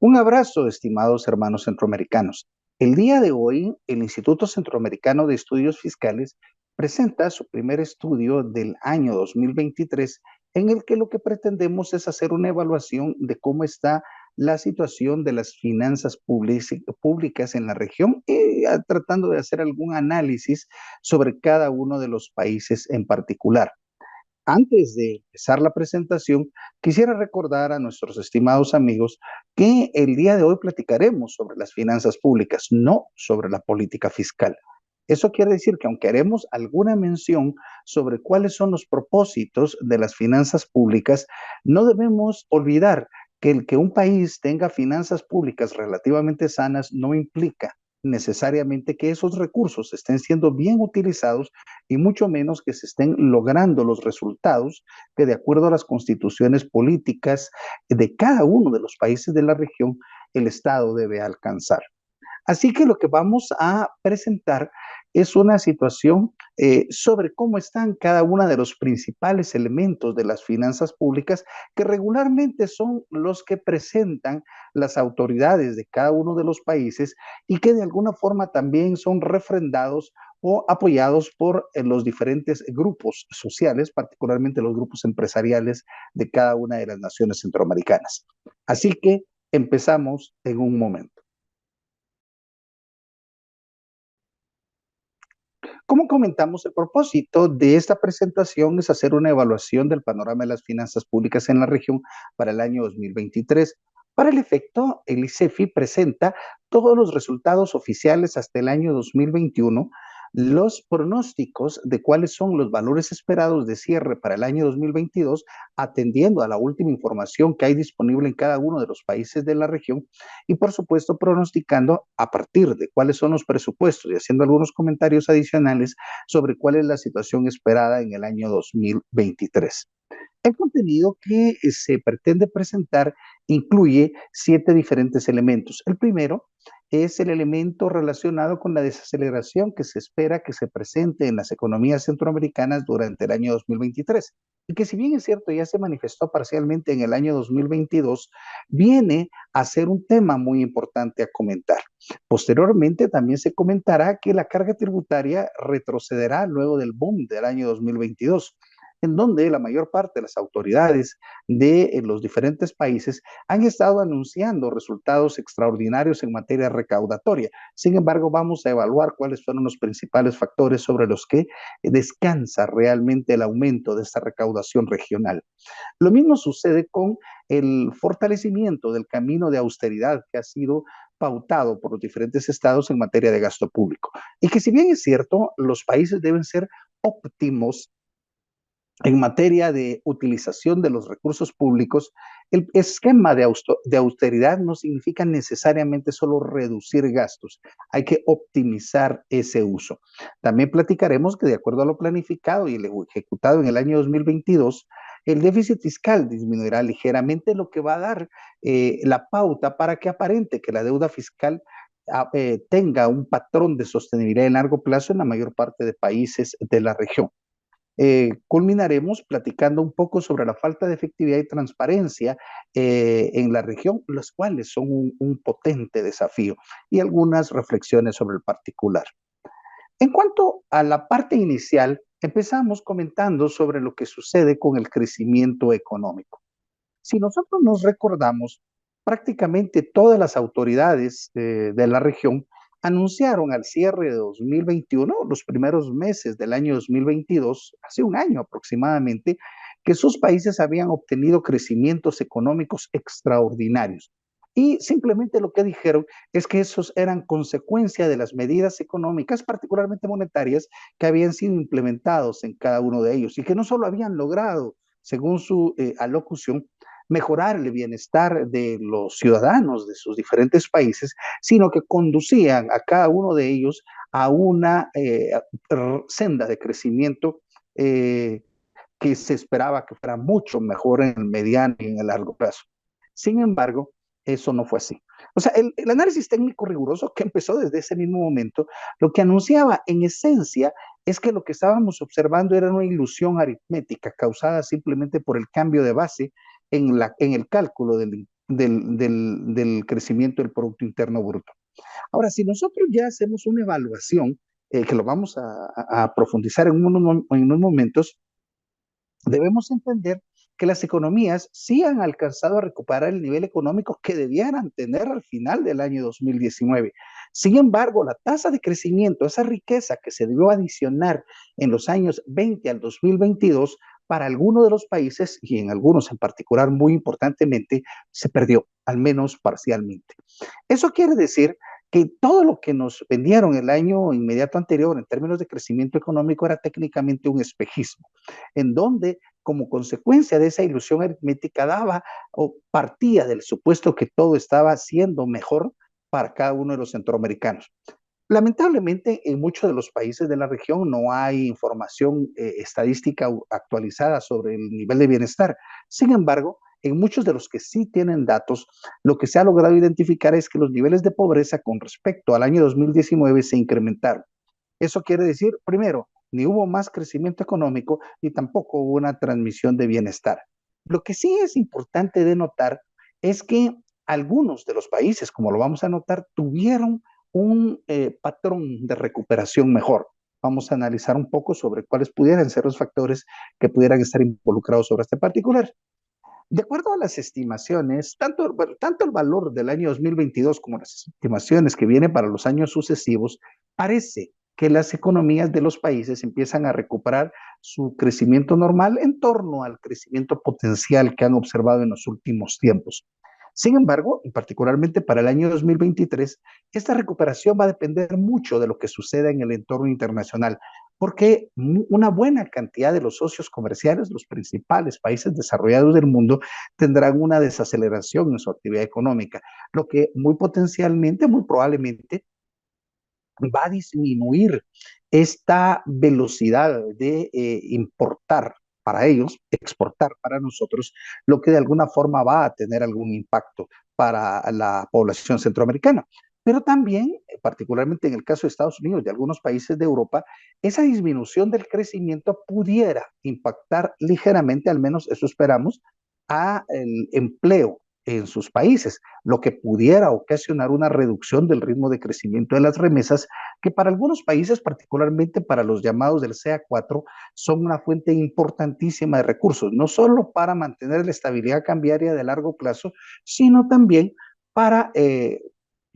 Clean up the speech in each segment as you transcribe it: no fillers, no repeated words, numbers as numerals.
Un abrazo, estimados hermanos centroamericanos. El día de hoy, el Instituto Centroamericano de Estudios Fiscales presenta su primer estudio del año 2023, en el que lo que pretendemos es hacer una evaluación de cómo está la situación de las finanzas públicas en la región y tratando de hacer algún análisis sobre cada uno de los países en particular. Antes de empezar la presentación, quisiera recordar a nuestros estimados amigos que el día de hoy platicaremos sobre las finanzas públicas, no sobre la política fiscal. Eso quiere decir que aunque haremos alguna mención sobre cuáles son los propósitos de las finanzas públicas, no debemos olvidar que el que un país tenga finanzas públicas relativamente sanas no implica necesariamente que esos recursos estén siendo bien utilizados y mucho menos que se estén logrando los resultados que de acuerdo a las constituciones políticas de cada uno de los países de la región, el Estado debe alcanzar. Así que lo que vamos a presentar es una situación sobre cómo están cada uno de los principales elementos de las finanzas públicas que regularmente son los que presentan las autoridades de cada uno de los países y que de alguna forma también son refrendados o apoyados por los diferentes grupos sociales, particularmente los grupos empresariales de cada una de las naciones centroamericanas. Así que empezamos en un momento. Como comentamos, el propósito de esta presentación es hacer una evaluación del panorama de las finanzas públicas en la región para el año 2023. Para el efecto, el ICEFI presenta todos los resultados oficiales hasta el año 2021, los pronósticos de cuáles son los valores esperados de cierre para el año 2022, atendiendo a la última información que hay disponible en cada uno de los países de la región y, por supuesto, pronosticando a partir de cuáles son los presupuestos y haciendo algunos comentarios adicionales sobre cuál es la situación esperada en el año 2023. El contenido que se pretende presentar incluye 7 diferentes elementos. El primero es el elemento relacionado con la desaceleración que se espera que se presente en las economías centroamericanas durante el año 2023 y que si bien es cierto ya se manifestó parcialmente en el año 2022, viene a ser un tema muy importante a comentar. Posteriormente también se comentará que la carga tributaria retrocederá luego del boom del año 2022, en donde la mayor parte de las autoridades de los diferentes países han estado anunciando resultados extraordinarios en materia recaudatoria. Sin embargo, vamos a evaluar cuáles fueron los principales factores sobre los que descansa realmente el aumento de esta recaudación regional. Lo mismo sucede con el fortalecimiento del camino de austeridad que ha sido pautado por los diferentes estados en materia de gasto público. Y que si bien es cierto, los países deben ser óptimos en materia de utilización de los recursos públicos, el esquema de austeridad no significa necesariamente solo reducir gastos, hay que optimizar ese uso. También platicaremos que de acuerdo a lo planificado y lo ejecutado en el año 2022, el déficit fiscal disminuirá ligeramente, lo que va a dar la pauta para que aparente que la deuda fiscal tenga un patrón de sostenibilidad en largo plazo en la mayor parte de países de la región. Culminaremos platicando un poco sobre la falta de efectividad y transparencia en la región, las cuales son un potente desafío, y algunas reflexiones sobre el particular. En cuanto a la parte inicial, empezamos comentando sobre lo que sucede con el crecimiento económico. Si nosotros nos recordamos, prácticamente todas las autoridades de la región anunciaron al cierre de 2021, los primeros meses del año 2022, hace un año aproximadamente, que sus países habían obtenido crecimientos económicos extraordinarios. Y simplemente lo que dijeron es que esos eran consecuencia de las medidas económicas, particularmente monetarias, que habían sido implementados en cada uno de ellos y que no solo habían logrado, según su alocución, mejorar el bienestar de los ciudadanos de sus diferentes países, sino que conducían a cada uno de ellos a una senda de crecimiento que se esperaba que fuera mucho mejor en el mediano y en el largo plazo. Sin embargo, eso no fue así. O sea, el análisis técnico riguroso que empezó desde ese mismo momento, lo que anunciaba en esencia es que lo que estábamos observando era una ilusión aritmética causada simplemente por el cambio de base en el cálculo del crecimiento del Producto Interno Bruto. Ahora, si nosotros ya hacemos una evaluación, que lo vamos a profundizar en unos momentos, debemos entender que las economías sí han alcanzado a recuperar el nivel económico que debieran tener al final del año 2019. Sin embargo, la tasa de crecimiento, esa riqueza que se debió adicionar en los años 20 al 2022, para algunos de los países, y en algunos en particular muy importantemente, se perdió, al menos parcialmente. Eso quiere decir que todo lo que nos vendieron el año inmediato anterior en términos de crecimiento económico era técnicamente un espejismo, en donde como consecuencia de esa ilusión aritmética daba o partía del supuesto que todo estaba siendo mejor para cada uno de los centroamericanos. Lamentablemente, en muchos de los países de la región no hay información estadística actualizada sobre el nivel de bienestar. Sin embargo, en muchos de los que sí tienen datos, lo que se ha logrado identificar es que los niveles de pobreza con respecto al año 2019 se incrementaron. Eso quiere decir, primero, ni hubo más crecimiento económico y tampoco hubo una transmisión de bienestar. Lo que sí es importante de notar es que algunos de los países, como lo vamos a notar, tuvieron un patrón de recuperación mejor. Vamos a analizar un poco sobre cuáles pudieran ser los factores que pudieran estar involucrados sobre este particular. De acuerdo a las estimaciones, tanto el valor del año 2022 como las estimaciones que vienen para los años sucesivos, parece que las economías de los países empiezan a recuperar su crecimiento normal en torno al crecimiento potencial que han observado en los últimos tiempos. Sin embargo, particularmente para el año 2023, esta recuperación va a depender mucho de lo que suceda en el entorno internacional, porque una buena cantidad de los socios comerciales, los principales países desarrollados del mundo, tendrán una desaceleración en su actividad económica, lo que muy potencialmente, muy probablemente, va a disminuir esta velocidad de importar para ellos, exportar para nosotros, lo que de alguna forma va a tener algún impacto para la población centroamericana. Pero también, particularmente en el caso de Estados Unidos y de algunos países de Europa, esa disminución del crecimiento pudiera impactar ligeramente, al menos eso esperamos, a el empleo en sus países, lo que pudiera ocasionar una reducción del ritmo de crecimiento de las remesas, que para algunos países, particularmente para los llamados del CA4, son una fuente importantísima de recursos, no solo para mantener la estabilidad cambiaria de largo plazo, sino también para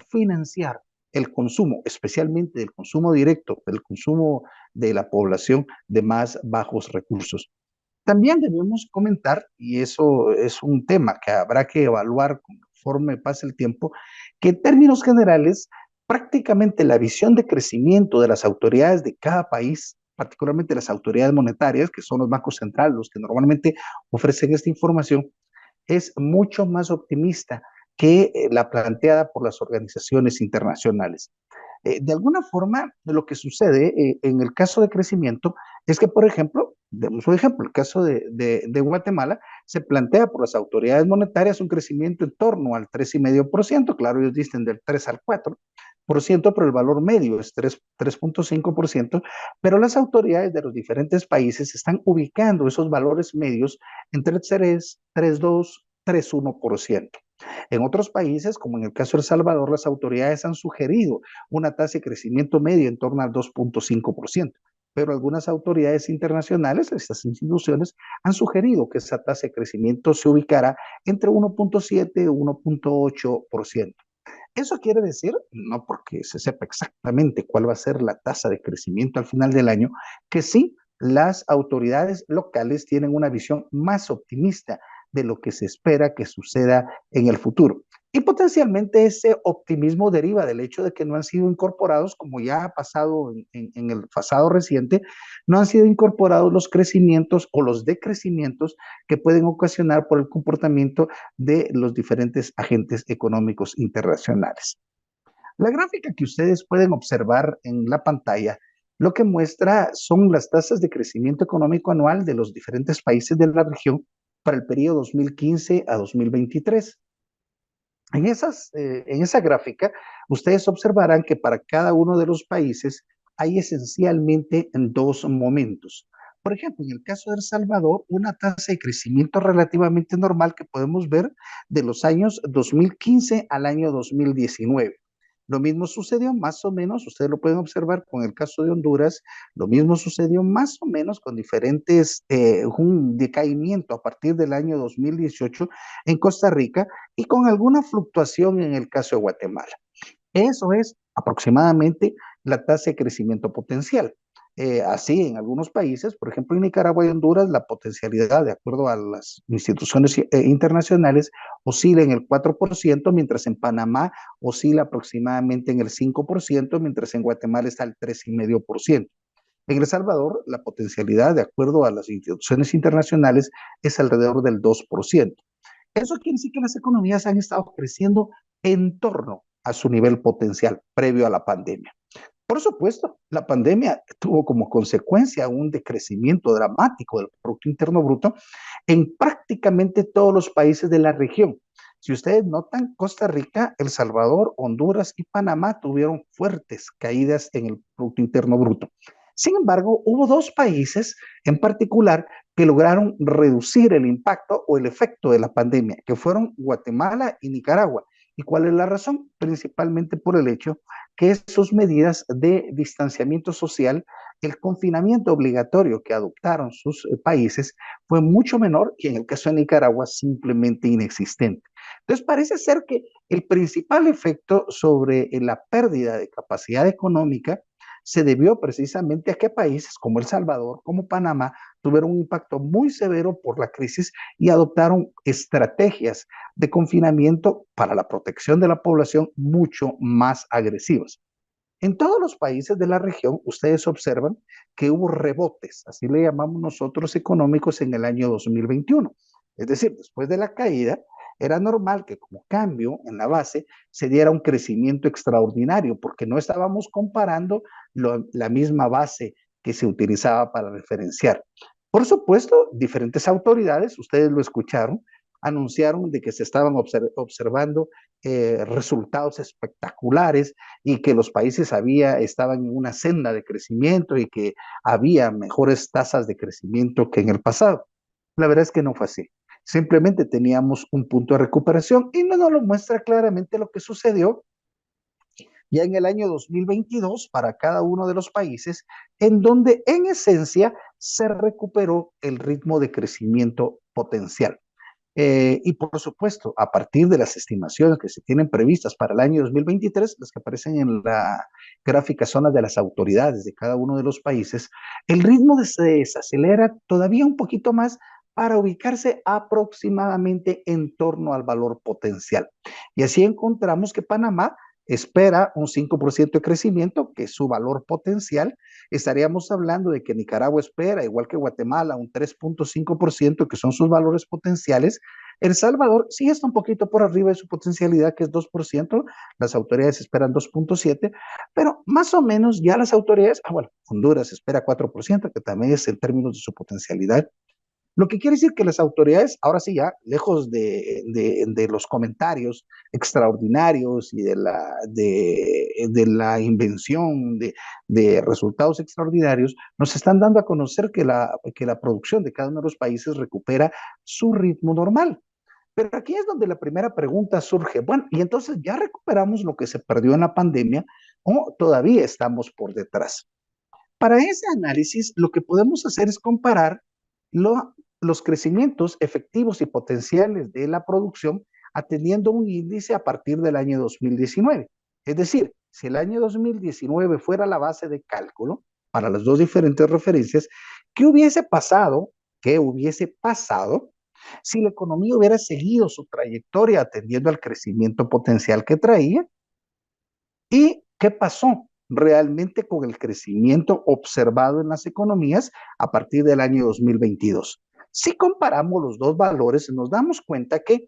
financiar el consumo, especialmente el consumo directo, el consumo de la población de más bajos recursos. También debemos comentar, y eso es un tema que habrá que evaluar conforme pase el tiempo, que en términos generales, prácticamente la visión de crecimiento de las autoridades de cada país, particularmente las autoridades monetarias, que son los bancos centrales, los que normalmente ofrecen esta información, es mucho más optimista que la planteada por las organizaciones internacionales. De alguna forma, lo que sucede en el caso de crecimiento es que, por ejemplo, demos un ejemplo, el caso de Guatemala, se plantea por las autoridades monetarias un crecimiento en torno al 3,5%, claro, ellos dicen del 3 al 4%, pero el valor medio es 3,5%, pero las autoridades de los diferentes países están ubicando esos valores medios entre 3, 3,2, 3,1%. En otros países, como en el caso de El Salvador, las autoridades han sugerido una tasa de crecimiento medio en torno al 2,5%, pero algunas autoridades internacionales, estas instituciones, han sugerido que esa tasa de crecimiento se ubicará entre 1,7 y 1,8%. Eso quiere decir, no porque se sepa exactamente cuál va a ser la tasa de crecimiento al final del año, que sí, las autoridades locales tienen una visión más optimista de lo que se espera que suceda en el futuro. Y potencialmente ese optimismo deriva del hecho de que no han sido incorporados, como ya ha pasado en el pasado reciente, no han sido incorporados los crecimientos o los decrecimientos que pueden ocasionar por el comportamiento de los diferentes agentes económicos internacionales. La gráfica que ustedes pueden observar en la pantalla lo que muestra son las tasas de crecimiento económico anual de los diferentes países de la región para el periodo 2015 a 2023. En esa gráfica, ustedes observarán que para cada uno de los países hay esencialmente dos momentos. Por ejemplo, en el caso de El Salvador, una tasa de crecimiento relativamente normal que podemos ver de los años 2015 al año 2019. Lo mismo sucedió más o menos, ustedes lo pueden observar con el caso de Honduras, lo mismo sucedió más o menos con diferentes, un decaimiento a partir del año 2018 en Costa Rica y con alguna fluctuación en el caso de Guatemala. Eso es aproximadamente la tasa de crecimiento potencial. Así, en algunos países, por ejemplo en Nicaragua y Honduras, la potencialidad, de acuerdo a las instituciones internacionales, oscila en el 4%, mientras en Panamá oscila aproximadamente en el 5%, mientras en Guatemala está al 3,5%. En El Salvador, la potencialidad, de acuerdo a las instituciones internacionales, es alrededor del 2%. Eso quiere decir que las economías han estado creciendo en torno a su nivel potencial previo a la pandemia. Por supuesto, la pandemia tuvo como consecuencia un decrecimiento dramático del Producto Interno Bruto en prácticamente todos los países de la región. Si ustedes notan, Costa Rica, El Salvador, Honduras y Panamá tuvieron fuertes caídas en el Producto Interno Bruto. Sin embargo, hubo dos países en particular que lograron reducir el impacto o el efecto de la pandemia, que fueron Guatemala y Nicaragua. ¿Y cuál es la razón? Principalmente por el hecho que sus medidas de distanciamiento social, el confinamiento obligatorio que adoptaron sus países fue mucho menor y en el caso de Nicaragua simplemente inexistente. Entonces parece ser que el principal efecto sobre la pérdida de capacidad económica se debió precisamente a que países como El Salvador, como Panamá, tuvieron un impacto muy severo por la crisis y adoptaron estrategias de confinamiento para la protección de la población mucho más agresivas. En todos los países de la región, ustedes observan que hubo rebotes, así le llamamos nosotros económicos, en el año 2021. Es decir, después de la caída, era normal que como cambio en la base se diera un crecimiento extraordinario, porque no estábamos comparando la misma base que se utilizaba para referenciar. Por supuesto, diferentes autoridades, ustedes lo escucharon, anunciaron de que se estaban observando resultados espectaculares y que los países estaban en una senda de crecimiento y que había mejores tasas de crecimiento que en el pasado. La verdad es que no fue así. Simplemente teníamos un punto de recuperación y no nos lo muestra claramente lo que sucedió ya en el año 2022 para cada uno de los países, en donde en esencia se recuperó el ritmo de crecimiento potencial. Y por supuesto, a partir de las estimaciones que se tienen previstas para el año 2023, las que aparecen en la gráfica zona de las autoridades de cada uno de los países, el ritmo se desacelera todavía un poquito más para ubicarse aproximadamente en torno al valor potencial. Y así encontramos que Panamá espera un 5% de crecimiento, que es su valor potencial. Estaríamos hablando de que Nicaragua espera, igual que Guatemala, un 3,5%, que son sus valores potenciales. El Salvador sí está un poquito por arriba de su potencialidad, que es 2%. Las autoridades esperan 2,7%, pero más o menos ya las autoridades, bueno, Honduras espera 4%, que también es en términos de su potencialidad. Lo que quiere decir que las autoridades, ahora sí ya, lejos de los comentarios extraordinarios y de la invención de resultados extraordinarios, nos están dando a conocer que la producción de cada uno de los países recupera su ritmo normal. Pero aquí es donde la primera pregunta surge. Bueno, y entonces ya recuperamos lo que se perdió en la pandemia o todavía estamos por detrás. Para ese análisis, lo que podemos hacer es comparar los crecimientos efectivos y potenciales de la producción atendiendo un índice a partir del año 2019. Es decir, si el año 2019 fuera la base de cálculo para las dos diferentes referencias, ¿qué hubiese pasado? ¿Qué hubiese pasado si la economía hubiera seguido su trayectoria atendiendo al crecimiento potencial que traía? ¿Y qué pasó realmente con el crecimiento observado en las economías a partir del año 2022? Si comparamos los dos valores, nos damos cuenta que,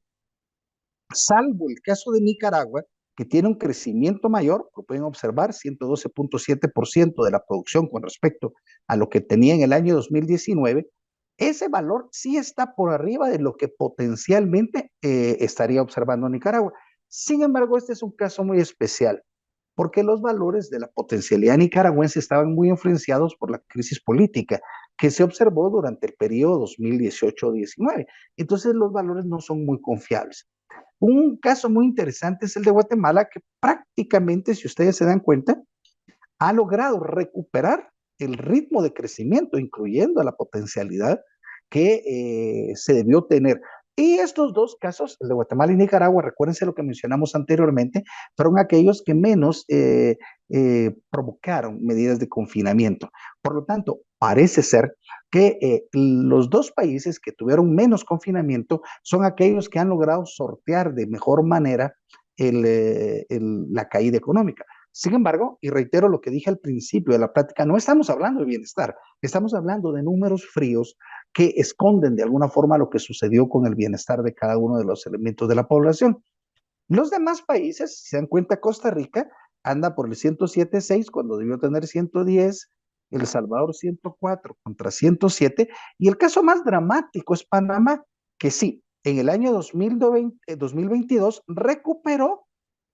salvo el caso de Nicaragua, que tiene un crecimiento mayor, lo pueden observar, 112,7% de la producción con respecto a lo que tenía en el año 2019, ese valor sí está por arriba de lo que potencialmente estaría observando Nicaragua. Sin embargo, este es un caso muy especial porque los valores de la potencialidad nicaragüense estaban muy influenciados por la crisis política que se observó durante el periodo 2018-19. Entonces los valores no son muy confiables. Un caso muy interesante es el de Guatemala, que prácticamente, si ustedes se dan cuenta, ha logrado recuperar el ritmo de crecimiento, incluyendo la potencialidad que se debió tener. Y estos dos casos, el de Guatemala y Nicaragua, recuérdense lo que mencionamos anteriormente, fueron aquellos que menos provocaron medidas de confinamiento. Por lo tanto, parece ser que los dos países que tuvieron menos confinamiento son aquellos que han logrado sortear de mejor manera la caída económica. Sin embargo, y reitero lo que dije al principio de la plática, no estamos hablando de bienestar, estamos hablando de números fríos que esconden de alguna forma lo que sucedió con el bienestar de cada uno de los elementos de la población. Los demás países, si se dan cuenta, Costa Rica anda por el 107.6 cuando debió tener 110, El Salvador 104 contra 107, y el caso más dramático es Panamá, que sí, en el año 2022 recuperó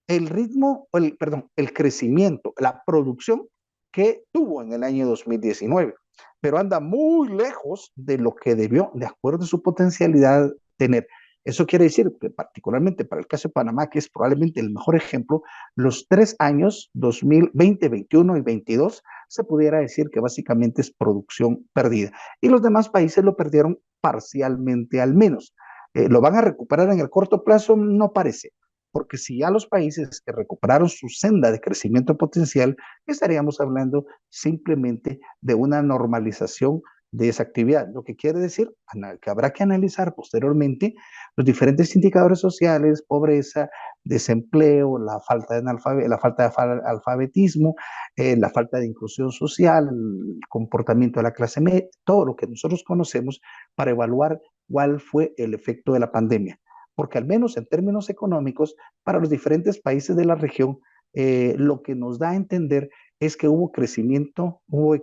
el ritmo, perdón, el crecimiento, la producción que tuvo en el año 2019, pero anda muy lejos de lo que debió, de acuerdo a su potencialidad, tener. Eso quiere decir que particularmente para el caso de Panamá, que es probablemente el mejor ejemplo, los 3 años, 2020, 21 y 22, se pudiera decir que básicamente es producción perdida. Y los demás países lo perdieron parcialmente al menos. ¿Lo van a recuperar en el corto plazo? No parece, porque si ya los países que recuperaron su senda de crecimiento potencial, estaríamos hablando simplemente de una normalización de esa actividad, lo que quiere decir que habrá que analizar posteriormente los diferentes indicadores sociales, pobreza, desempleo, la falta de alfabetismo, la falta de inclusión social, el comportamiento de la clase media, todo lo que nosotros conocemos para evaluar cuál fue el efecto de la pandemia, porque al menos en términos económicos, para los diferentes países de la región, lo que nos da a entender es que hubo crecimiento, hubo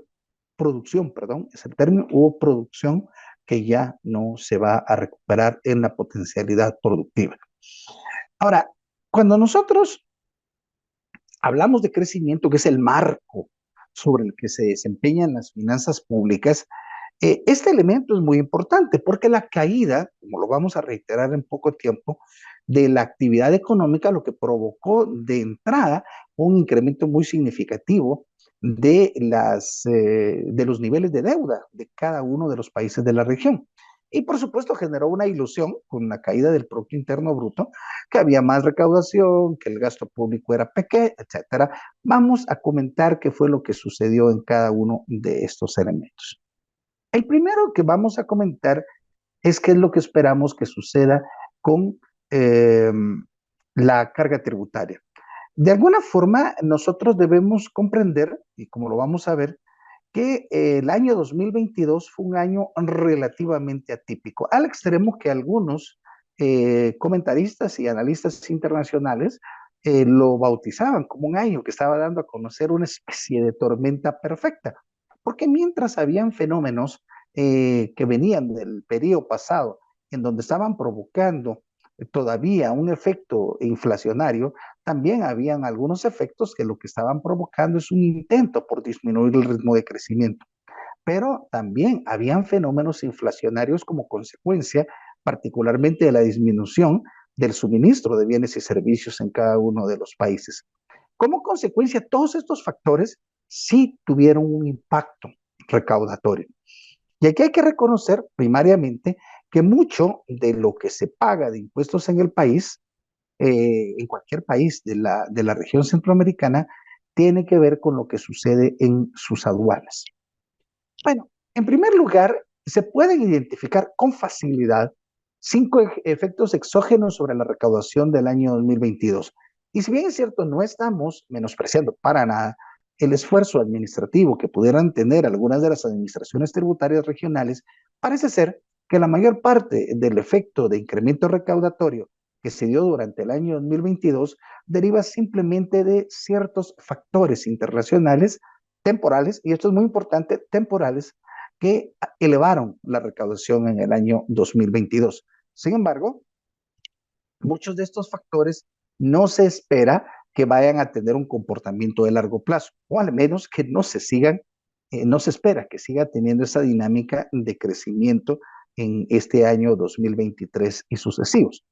producción, perdón, es el término, hubo producción que ya no se va a recuperar en la potencialidad productiva. Ahora, cuando nosotros hablamos de crecimiento, que es el marco sobre el que se desempeñan las finanzas públicas, este elemento es muy importante porque la caída, como lo vamos a reiterar en poco tiempo, de la actividad económica, lo que provocó de entrada un incremento muy significativo de los niveles de deuda de cada uno de los países de la región. Y por supuesto generó una ilusión con la caída del Producto Interno Bruto, que había más recaudación, que el gasto público era pequeño, etcétera. Vamos a comentar qué fue lo que sucedió en cada uno de estos elementos. El primero que vamos a comentar es qué es lo que esperamos que suceda con eh, la carga tributaria. De alguna forma, nosotros debemos comprender, y como lo vamos a ver, que el año 2022 fue un año relativamente atípico, al extremo que algunos comentaristas y analistas internacionales lo bautizaban como un año que estaba dando a conocer una especie de tormenta perfecta, porque mientras habían fenómenos que venían del periodo pasado, en donde estaban provocando todavía un efecto inflacionario, también habían algunos efectos que lo que estaban provocando es un intento por disminuir el ritmo de crecimiento. Pero también habían fenómenos inflacionarios como consecuencia, particularmente de la disminución del suministro de bienes y servicios en cada uno de los países. Como consecuencia, todos estos factores sí tuvieron un impacto recaudatorio. Y aquí hay que reconocer primariamente que mucho de lo que se paga de impuestos en el país, en cualquier país de la región centroamericana, tiene que ver con lo que sucede en sus aduanas. Bueno, en primer lugar, se pueden identificar con facilidad 5 efectos exógenos sobre la recaudación del año 2022. Y si bien es cierto, no estamos menospreciando para nada el esfuerzo administrativo que pudieran tener algunas de las administraciones tributarias regionales, parece ser que la mayor parte del efecto de incremento recaudatorio que se dio durante el año 2022 deriva simplemente de ciertos factores internacionales temporales, y esto es muy importante, temporales, que elevaron la recaudación en el año 2022. Sin embargo, muchos de estos factores no se espera que vayan a tener un comportamiento de largo plazo, o al menos que no se sigan no se espera que siga teniendo esa dinámica de crecimiento en este año 2023 y sucesivos.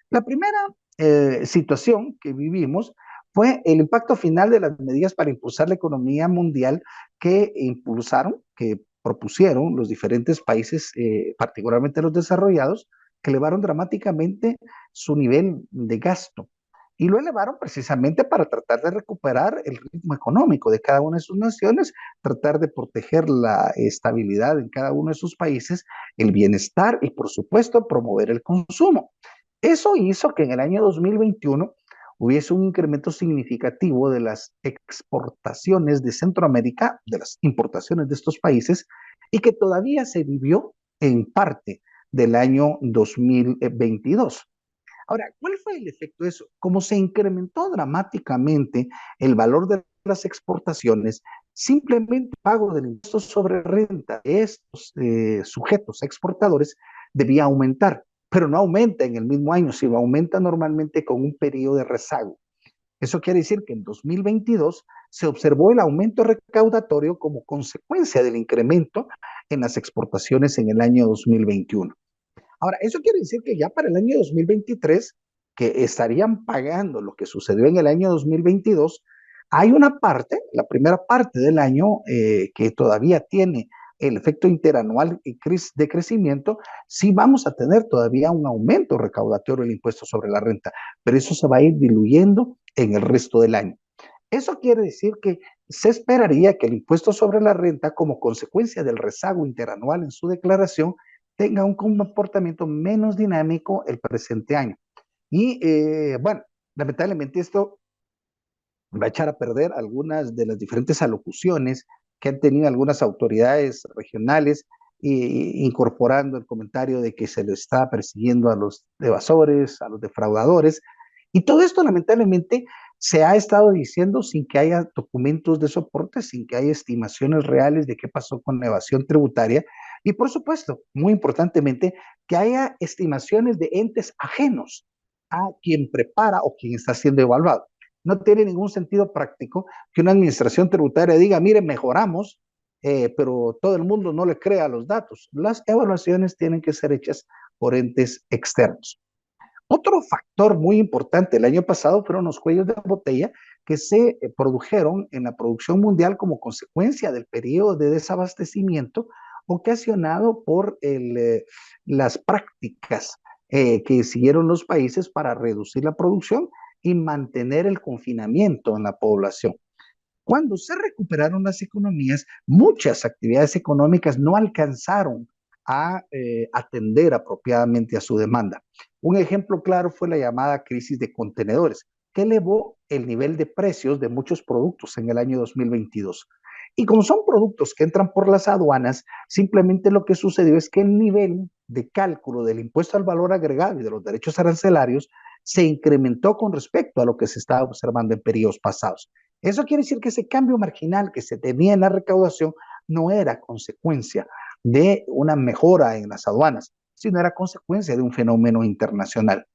La primera situación que vivimos fue el impacto final de las medidas para impulsar la economía mundial que propusieron los diferentes países, particularmente los desarrollados, que elevaron dramáticamente su nivel de gasto. Y lo elevaron precisamente para tratar de recuperar el ritmo económico de cada una de sus naciones, tratar de proteger la estabilidad en cada uno de sus países, el bienestar y, por supuesto, promover el consumo. Eso hizo que en el año 2021 hubiese un incremento significativo de las exportaciones de Centroamérica, de las importaciones de estos países, y que todavía se vivió en parte del año 2022. Ahora, ¿cuál fue el efecto de eso? Como se incrementó dramáticamente el valor de las exportaciones, simplemente el pago del impuesto sobre renta de estos sujetos exportadores debía aumentar, pero no aumenta en el mismo año, sino aumenta normalmente con un periodo de rezago. Eso quiere decir que en 2022 se observó el aumento recaudatorio como consecuencia del incremento en las exportaciones en el año 2021. Ahora, eso quiere decir que ya para el año 2023, que estarían pagando lo que sucedió en el año 2022, hay una parte, la primera parte del año, que todavía tiene el efecto interanual de crecimiento, sí vamos a tener todavía un aumento recaudatorio del impuesto sobre la renta, pero eso se va a ir diluyendo en el resto del año. Eso quiere decir que se esperaría que el impuesto sobre la renta, como consecuencia del rezago interanual en su declaración, tenga un comportamiento menos dinámico el presente año. Y bueno, lamentablemente esto va a echar a perder algunas de las diferentes alocuciones que han tenido algunas autoridades regionales, incorporando el comentario de que se le está persiguiendo a los evasores, a los defraudadores. Y todo esto lamentablemente se ha estado diciendo sin que haya documentos de soporte, sin que haya estimaciones reales de qué pasó con la evasión tributaria. Y por supuesto, muy importantemente, que haya estimaciones de entes ajenos a quien prepara o quien está siendo evaluado. No tiene ningún sentido práctico que una administración tributaria diga, mire, mejoramos, pero todo el mundo no le crea los datos. Las evaluaciones tienen que ser hechas por entes externos. Otro factor muy importante el año pasado fueron los cuellos de botella que se produjeron en la producción mundial como consecuencia del periodo de desabastecimiento ocasionado por las prácticas que siguieron los países para reducir la producción y mantener el confinamiento en la población. Cuando se recuperaron las economías, muchas actividades económicas no alcanzaron a atender apropiadamente a su demanda. Un ejemplo claro fue la llamada crisis de contenedores, que elevó el nivel de precios de muchos productos en el año 2022. Y como son productos que entran por las aduanas, simplemente lo que sucedió es que el nivel de cálculo del impuesto al valor agregado y de los derechos arancelarios se incrementó con respecto a lo que se estaba observando en periodos pasados. Eso quiere decir que ese cambio marginal que se tenía en la recaudación no era consecuencia de una mejora en las aduanas, sino era consecuencia de un fenómeno internacional.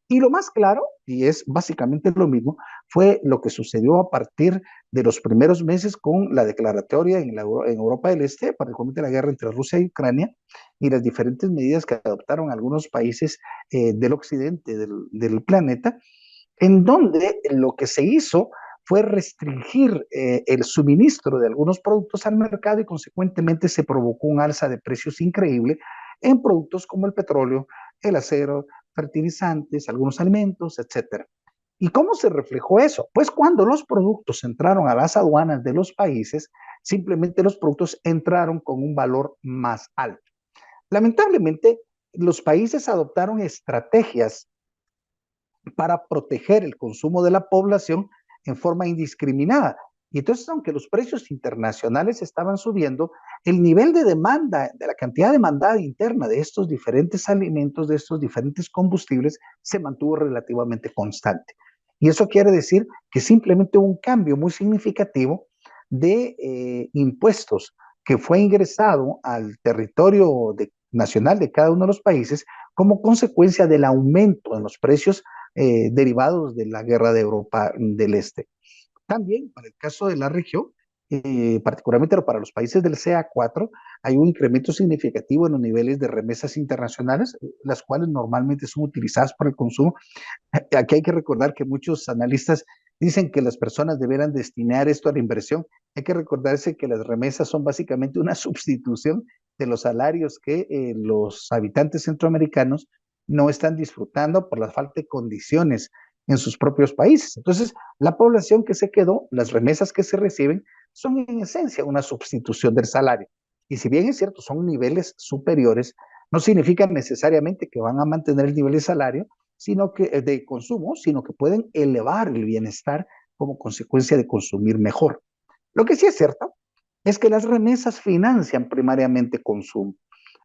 Y lo más claro, y es básicamente lo mismo, fue lo que sucedió a partir de los primeros meses con la declaratoria en Europa del Este, particularmente la guerra entre Rusia y Ucrania, y las diferentes medidas que adoptaron algunos países del occidente del planeta, en donde lo que se hizo fue restringir el suministro de algunos productos al mercado y consecuentemente se provocó un alza de precios increíble en productos como el petróleo, el acero, fertilizantes, algunos alimentos, etcétera. ¿Y cómo se reflejó eso? Pues cuando los productos entraron a las aduanas de los países, simplemente los productos entraron con un valor más alto. Lamentablemente, los países adoptaron estrategias para proteger el consumo de la población en forma indiscriminada. Y entonces, aunque los precios internacionales estaban subiendo, el nivel de demanda, de la cantidad demandada interna de estos diferentes alimentos, de estos diferentes combustibles, se mantuvo relativamente constante. Y eso quiere decir que simplemente hubo un cambio muy significativo de impuestos que fue ingresado al territorio nacional de cada uno de los países como consecuencia del aumento en los precios derivados de la guerra de Europa del Este. También, para el caso de la región, particularmente para los países del CA4, hay un incremento significativo en los niveles de remesas internacionales, las cuales normalmente son utilizadas para el consumo. Aquí hay que recordar que muchos analistas dicen que las personas deberán destinar esto a la inversión. Hay que recordarse que las remesas son básicamente una sustitución de los salarios que los habitantes centroamericanos no están disfrutando por la falta de condiciones en sus propios países. Entonces, la población que se quedó, las remesas que se reciben, son en esencia una sustitución del salario. Y si bien es cierto, son niveles superiores, no significa necesariamente que van a mantener el nivel de salario, sino que de consumo, sino que pueden elevar el bienestar como consecuencia de consumir mejor. Lo que sí es cierto es que las remesas financian primariamente consumo.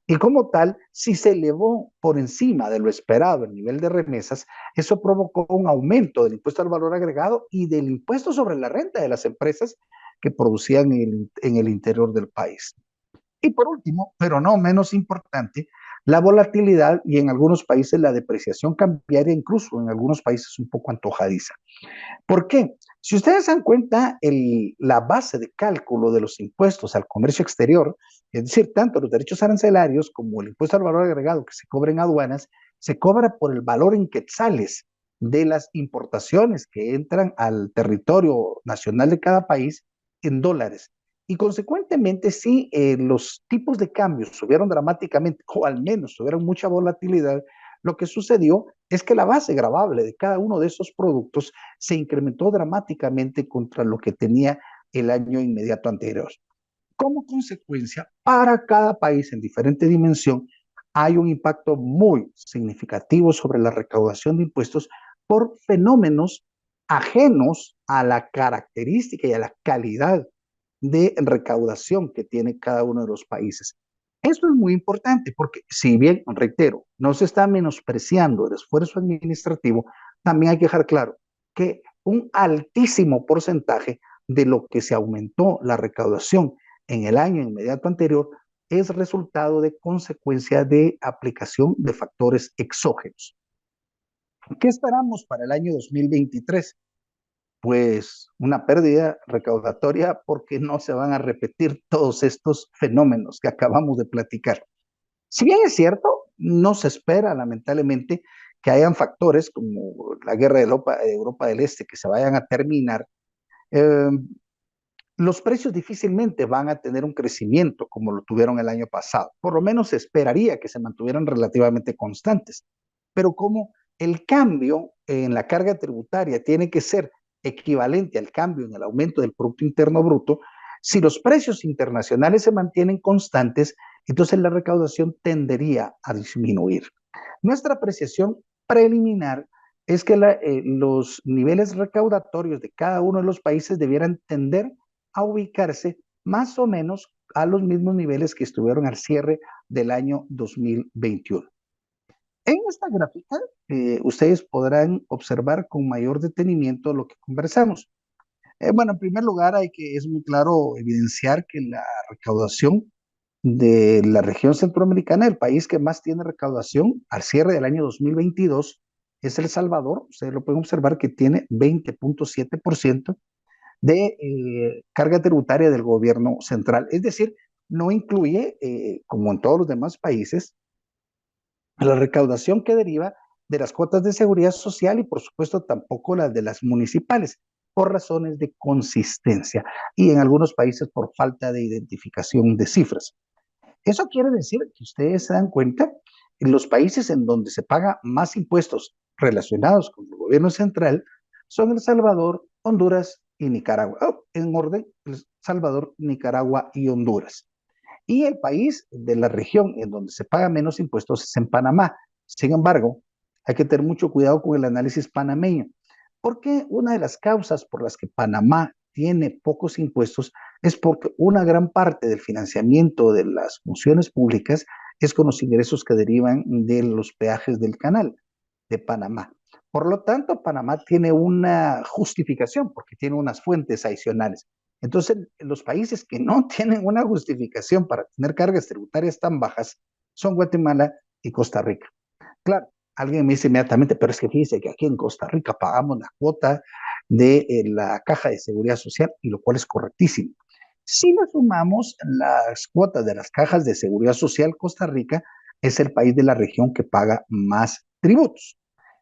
Y como tal, si se elevó por encima de lo esperado el nivel de remesas, eso provocó un aumento del impuesto al valor agregado y del impuesto sobre la renta de las empresas que producían en el interior del país. Y por último, pero no menos importante, la volatilidad y en algunos países la depreciación cambiaria, incluso en algunos países un poco antojadiza. ¿Por qué? Si ustedes se dan cuenta, la base de cálculo de los impuestos al comercio exterior, es decir, tanto los derechos arancelarios como el impuesto al valor agregado que se cobra en aduanas, se cobra por el valor en quetzales de las importaciones que entran al territorio nacional de cada país en dólares. Y consecuentemente, si los tipos de cambio subieron dramáticamente, o al menos tuvieron mucha volatilidad, lo que sucedió es que la base gravable de cada uno de esos productos se incrementó dramáticamente contra lo que tenía el año inmediato anterior. Como consecuencia, para cada país en diferente dimensión, hay un impacto muy significativo sobre la recaudación de impuestos por fenómenos ajenos a la característica y a la calidad de recaudación que tiene cada uno de los países. Esto es muy importante porque, si bien, reitero, no se está menospreciando el esfuerzo administrativo, también hay que dejar claro que un altísimo porcentaje de lo que se aumentó la recaudación en el año inmediato anterior es resultado de consecuencia de aplicación de factores exógenos. ¿Qué esperamos para el año 2023? Pues una pérdida recaudatoria porque no se van a repetir todos estos fenómenos que acabamos de platicar. Si bien es cierto, no se espera lamentablemente que hayan factores como la guerra de Europa del Este que se vayan a terminar, eh, los precios difícilmente van a tener un crecimiento como lo tuvieron el año pasado. Por lo menos se esperaría que se mantuvieran relativamente constantes. Pero como el cambio en la carga tributaria tiene que ser equivalente al cambio en el aumento del Producto Interno Bruto, si los precios internacionales se mantienen constantes, entonces la recaudación tendería a disminuir. Nuestra apreciación preliminar es que los niveles recaudatorios de cada uno de los países debieran tender a ubicarse más o menos a los mismos niveles que estuvieron al cierre del año 2021. En esta gráfica, ustedes podrán observar con mayor detenimiento lo que conversamos. Bueno, en primer lugar, es muy claro evidenciar que la recaudación de la región centroamericana, el país que más tiene recaudación al cierre del año 2022 es El Salvador. Ustedes lo pueden observar que tiene 20.7% de carga tributaria del gobierno central. Es decir, no incluye, como en todos los demás países, la recaudación que deriva de las cuotas de seguridad social y por supuesto tampoco las de las municipales, por razones de consistencia y en algunos países por falta de identificación de cifras. Eso quiere decir que ustedes se dan cuenta, en los países en donde se paga más impuestos relacionados con el gobierno central son El Salvador, Honduras y Nicaragua. Oh, en orden, El Salvador, Nicaragua y Honduras. Y el país de la región en donde se paga menos impuestos es en Panamá. Sin embargo, hay que tener mucho cuidado con el análisis panameño, porque una de las causas por las que Panamá tiene pocos impuestos es porque una gran parte del financiamiento de las funciones públicas es con los ingresos que derivan de los peajes del canal de Panamá. Por lo tanto, Panamá tiene una justificación porque tiene unas fuentes adicionales. Entonces, los países que no tienen una justificación para tener cargas tributarias tan bajas son Guatemala y Costa Rica. Claro, alguien me dice inmediatamente, pero es que fíjese que aquí en Costa Rica pagamos la cuota de la caja de seguridad social, y lo cual es correctísimo. Si le sumamos las cuotas de las cajas de seguridad social, Costa Rica es el país de la región que paga más tributos.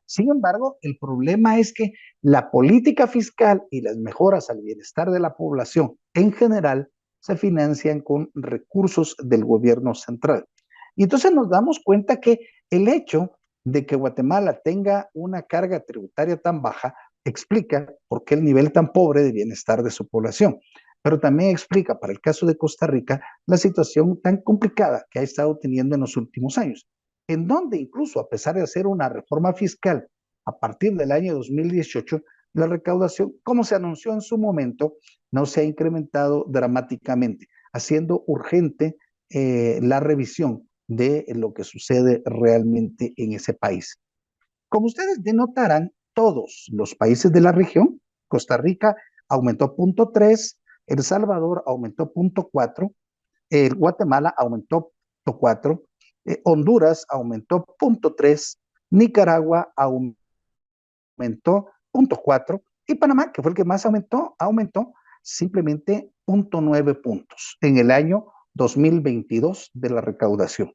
Sin embargo, el problema es que la política fiscal y las mejoras al bienestar de la población en general se financian con recursos del gobierno central. Y entonces nos damos cuenta que el hecho de que Guatemala tenga una carga tributaria tan baja explica por qué el nivel tan pobre de bienestar de su población, pero también explica para el caso de Costa Rica la situación tan complicada que ha estado teniendo en los últimos años, en donde incluso a pesar de hacer una reforma fiscal a partir del año 2018, la recaudación, como se anunció en su momento, no se ha incrementado dramáticamente, haciendo urgente la revisión de lo que sucede realmente en ese país. Como ustedes denotarán, todos los países de la región, Costa Rica aumentó 0.3, El Salvador aumentó 0.4, Guatemala aumentó 0.4, Honduras aumentó 0.3, Nicaragua aumentó 0.4 y Panamá, que fue el que más aumentó simplemente 0.9 puntos en el año 2022 de la recaudación.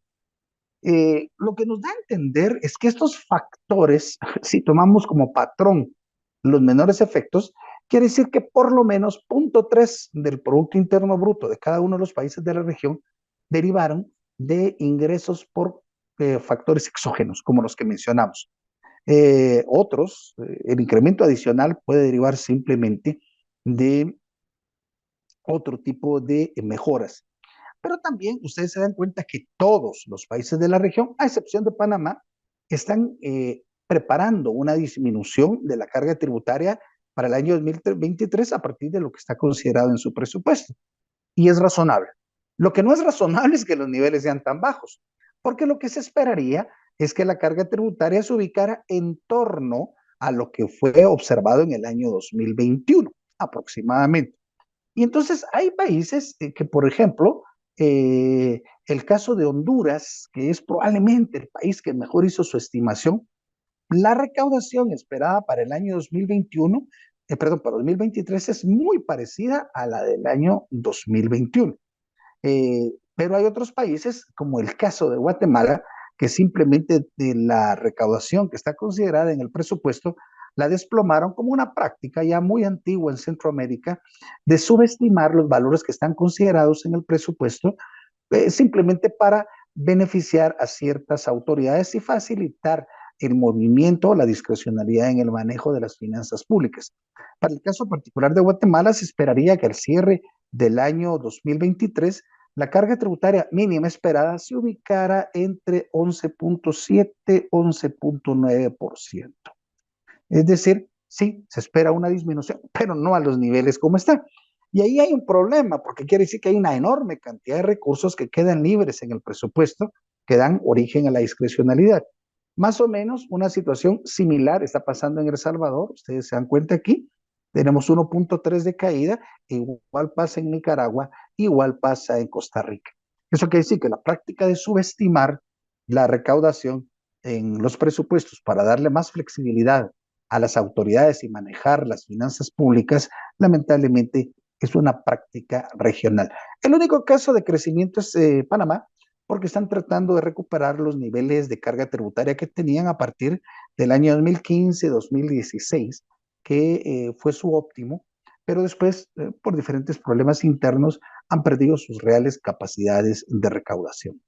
Lo que nos da a entender es que estos factores, si tomamos como patrón los menores efectos, quiere decir que por lo menos 0.3 del Producto Interno Bruto de cada uno de los países de la región derivaron de ingresos por factores exógenos, como los que mencionamos. El incremento adicional puede derivar simplemente de otro tipo de mejoras. Pero también ustedes se dan cuenta que todos los países de la región, a excepción de Panamá, están preparando una disminución de la carga tributaria para el año 2023 a partir de lo que está considerado en su presupuesto. Y es razonable. Lo que no es razonable es que los niveles sean tan bajos, porque lo que se esperaría es que la carga tributaria se ubicara en torno a lo que fue observado en el año 2021, aproximadamente. Y entonces hay países que, por ejemplo, el caso de Honduras, que es probablemente el país que mejor hizo su estimación, la recaudación esperada para el año 2021, perdón, para 2023 es muy parecida a la del año 2021. Pero hay otros países, como el caso de Guatemala, que simplemente de la recaudación que está considerada en el presupuesto, la desplomaron como una práctica ya muy antigua en Centroamérica de subestimar los valores que están considerados en el presupuesto simplemente para beneficiar a ciertas autoridades y facilitar el movimiento, la discrecionalidad en el manejo de las finanzas públicas. Para el caso particular de Guatemala, se esperaría que al cierre del año 2023 la carga tributaria mínima esperada se ubicara entre 11.7 y 11.9%. Es decir, sí, se espera una disminución, pero no a los niveles como están. Y ahí hay un problema, porque quiere decir que hay una enorme cantidad de recursos que quedan libres en el presupuesto, que dan origen a la discrecionalidad. Más o menos una situación similar está pasando en El Salvador. Ustedes se dan cuenta aquí, tenemos 1.3 de caída, igual pasa en Nicaragua, igual pasa en Costa Rica. Eso quiere decir que la práctica de subestimar la recaudación en los presupuestos para darle más flexibilidad a las autoridades y manejar las finanzas públicas, lamentablemente es una práctica regional. El único caso de crecimiento es Panamá, porque están tratando de recuperar los niveles de carga tributaria que tenían a partir del año 2015-2016, que fue su óptimo, pero después, por diferentes problemas internos, han perdido sus reales capacidades de recaudación.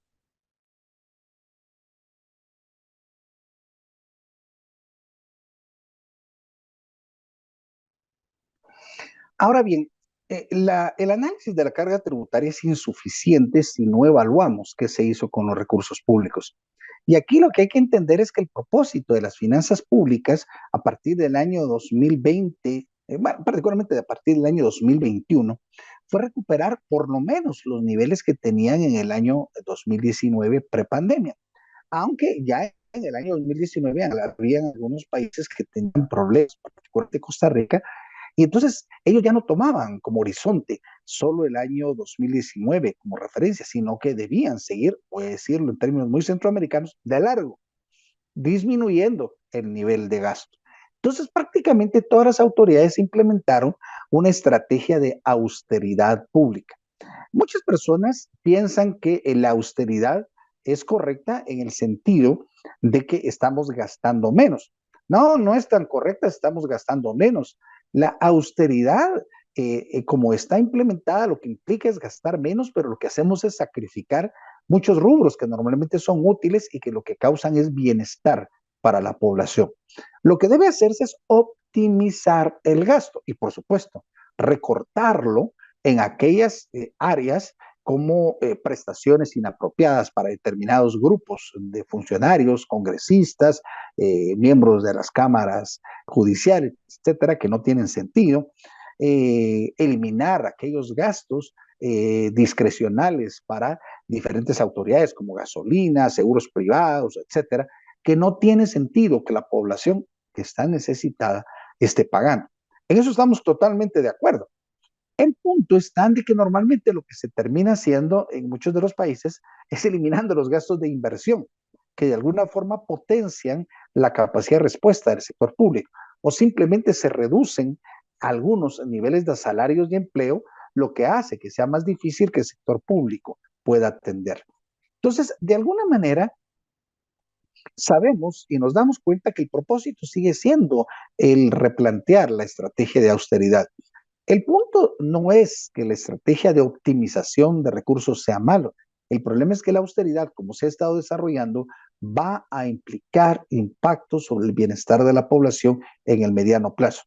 Ahora bien, el análisis de la carga tributaria es insuficiente si no evaluamos qué se hizo con los recursos públicos. Y aquí lo que hay que entender es que el propósito de las finanzas públicas a partir del año 2020, bueno, particularmente a partir del año 2021, fue recuperar por lo menos los niveles que tenían en el año 2019 prepandemia. Aunque ya en el año 2019 había algunos países que tenían problemas, particularmente Costa Rica, y entonces ellos ya no tomaban como horizonte solo el año 2019 como referencia, sino que debían seguir, voy a decirlo en términos muy centroamericanos, de largo, disminuyendo el nivel de gasto. Entonces prácticamente todas las autoridades implementaron una estrategia de austeridad pública. Muchas personas piensan que la austeridad es correcta en el sentido de que estamos gastando menos. No, no es tan correcta, estamos gastando menos. La austeridad, como está implementada, lo que implica es gastar menos, pero lo que hacemos es sacrificar muchos rubros que normalmente son útiles y que lo que causan es bienestar para la población. Lo que debe hacerse es optimizar el gasto y, por supuesto, recortarlo en aquellas áreas como prestaciones inapropiadas para determinados grupos de funcionarios, congresistas, miembros de las cámaras judiciales, etcétera, que no tienen sentido, eliminar aquellos gastos discrecionales para diferentes autoridades como gasolina, seguros privados, etcétera, que no tiene sentido que la población que está necesitada esté pagando. En eso estamos totalmente de acuerdo. El punto está en de que normalmente lo que se termina haciendo en muchos de los países es eliminando los gastos de inversión, que de alguna forma potencian la capacidad de respuesta del sector público, o simplemente se reducen algunos niveles de salarios y empleo, lo que hace que sea más difícil que el sector público pueda atender. Entonces, de alguna manera, sabemos y nos damos cuenta que el propósito sigue siendo el replantear la estrategia de austeridad. El punto no es que la estrategia de optimización de recursos sea malo. El problema es que la austeridad, como se ha estado desarrollando, va a implicar impactos sobre el bienestar de la población en el mediano plazo.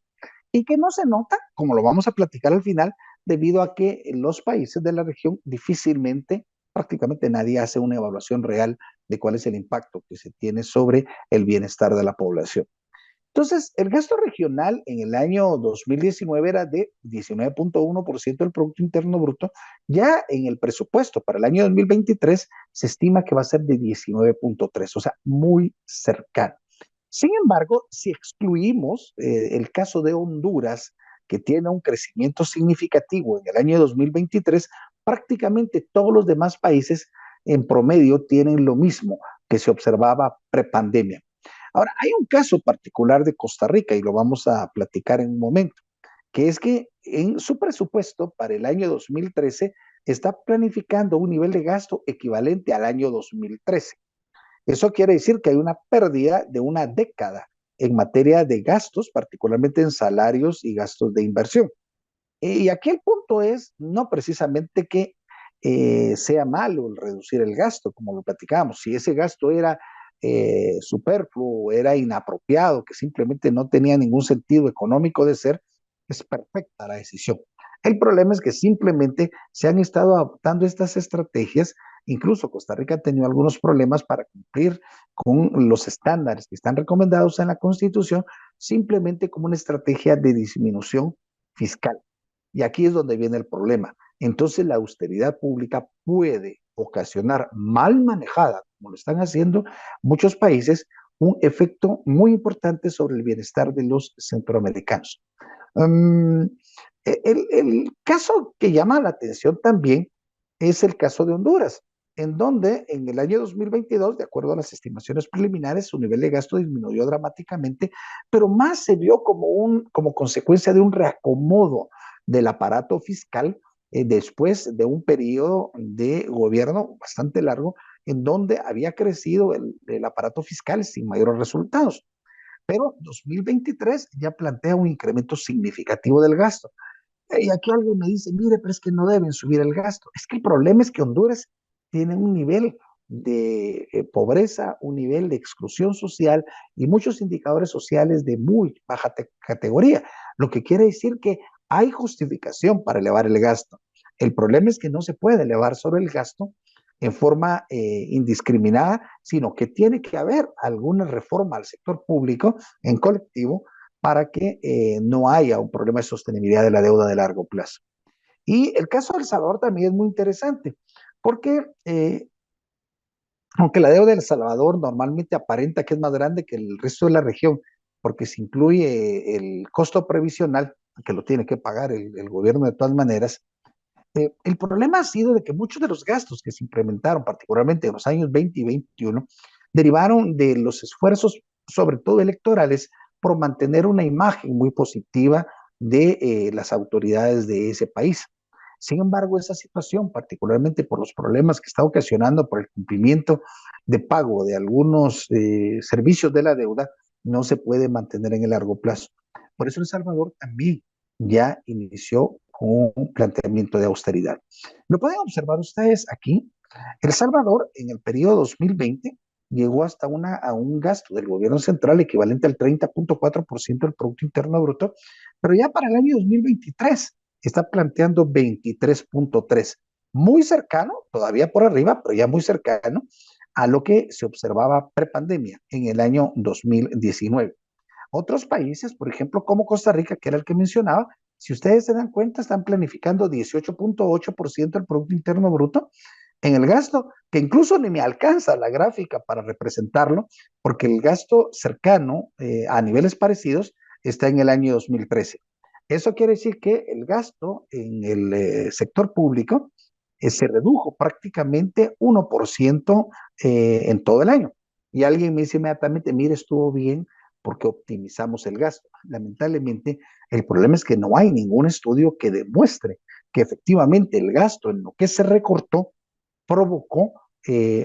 Y que no se nota, como lo vamos a platicar al final, debido a que en los países de la región difícilmente, prácticamente nadie hace una evaluación real de cuál es el impacto que se tiene sobre el bienestar de la población. Entonces, el gasto regional en el año 2019 era de 19.1% del Producto Interno Bruto. Ya en el presupuesto para el año 2023 se estima que va a ser de 19.3%, o sea, muy cercano. Sin embargo, si excluimos el caso de Honduras, que tiene un crecimiento significativo en el año 2023, prácticamente todos los demás países en promedio tienen lo mismo que se observaba prepandemia. Ahora, hay un caso particular de Costa Rica y lo vamos a platicar en un momento, que es que en su presupuesto para el año 2013 está planificando un nivel de gasto equivalente al año 2013. Eso quiere decir que hay una pérdida de una década en materia de gastos, particularmente en salarios y gastos de inversión. Y aquí el punto es no precisamente que sea malo el reducir el gasto, como lo platicábamos. Si ese gasto era superfluo, era inapropiado, que simplemente no tenía ningún sentido económico de ser, es perfecta la decisión. El problema es que simplemente se han estado adoptando estas estrategias. Incluso Costa Rica ha tenido algunos problemas para cumplir con los estándares que están recomendados en la Constitución, simplemente como una estrategia de disminución fiscal. Y aquí es donde viene el problema. Entonces la austeridad pública puede ocasionar, mal manejada, como lo están haciendo muchos países, un efecto muy importante sobre el bienestar de los centroamericanos. Um, el caso que llama la atención también es el caso de Honduras, en donde en el año 2022, de acuerdo a las estimaciones preliminares, su nivel de gasto disminuyó dramáticamente, pero más se vio como consecuencia de un reacomodo del aparato fiscal después de un periodo de gobierno bastante largo en donde había crecido el aparato fiscal sin mayores resultados. Pero 2023 ya plantea un incremento significativo del gasto. Y aquí alguien me dice, mire, pero es que no deben subir el gasto. Es que el problema es que Honduras tiene un nivel de pobreza, un nivel de exclusión social y muchos indicadores sociales de muy baja categoría, lo que quiere decir que hay justificación para elevar el gasto. El problema es que no se puede elevar solo el gasto en forma indiscriminada, sino que tiene que haber alguna reforma al sector público en colectivo para que no haya un problema de sostenibilidad de la deuda de largo plazo. Y el caso de El Salvador también es muy interesante, porque aunque la deuda de El Salvador normalmente aparenta que es más grande que el resto de la región, porque se incluye el costo previsional, que lo tiene que pagar el gobierno de todas maneras, el problema ha sido de que muchos de los gastos que se implementaron, particularmente en los años 20 y 21, derivaron de los esfuerzos, sobre todo electorales, por mantener una imagen muy positiva de las autoridades de ese país. Sin embargo, esa situación, particularmente por los problemas que está ocasionando por el cumplimiento de pago de algunos servicios de la deuda, no se puede mantener en el largo plazo. Por eso El Salvador también ya inició con un planteamiento de austeridad. Lo pueden observar ustedes aquí. El Salvador, en el periodo 2020, llegó hasta a un gasto del gobierno central equivalente al 30.4% del Producto Interno Bruto, pero ya para el año 2023 está planteando 23.3%, muy cercano, todavía por arriba, pero ya muy cercano a lo que se observaba prepandemia en el año 2019. Otros países, por ejemplo, como Costa Rica, que era el que mencionaba, si ustedes se dan cuenta, están planificando 18.8% del Producto Interno Bruto en el gasto, que incluso ni me alcanza la gráfica para representarlo, porque el gasto cercano a niveles parecidos está en el año 2013. Eso quiere decir que el gasto en el sector público se redujo prácticamente 1% en todo el año. Y alguien me dice inmediatamente, mire, estuvo bien porque optimizamos el gasto. Lamentablemente, el problema es que no hay ningún estudio que demuestre que efectivamente el gasto en lo que se recortó provocó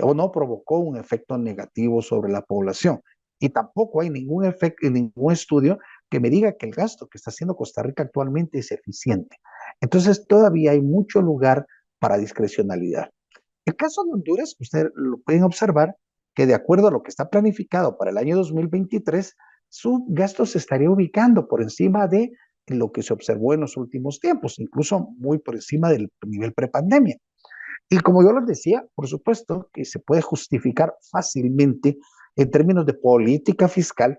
o no provocó un efecto negativo sobre la población. Y tampoco hay ningún, efecto, ningún estudio que me diga que el gasto que está haciendo Costa Rica actualmente es eficiente. Entonces, todavía hay mucho lugar para discrecionalidad. El caso de Honduras, ustedes lo pueden observar que de acuerdo a lo que está planificado para el año 2023, su gasto se estaría ubicando por encima de lo que se observó en los últimos tiempos, incluso muy por encima del nivel prepandemia. Y como yo les decía, por supuesto que se puede justificar fácilmente en términos de política fiscal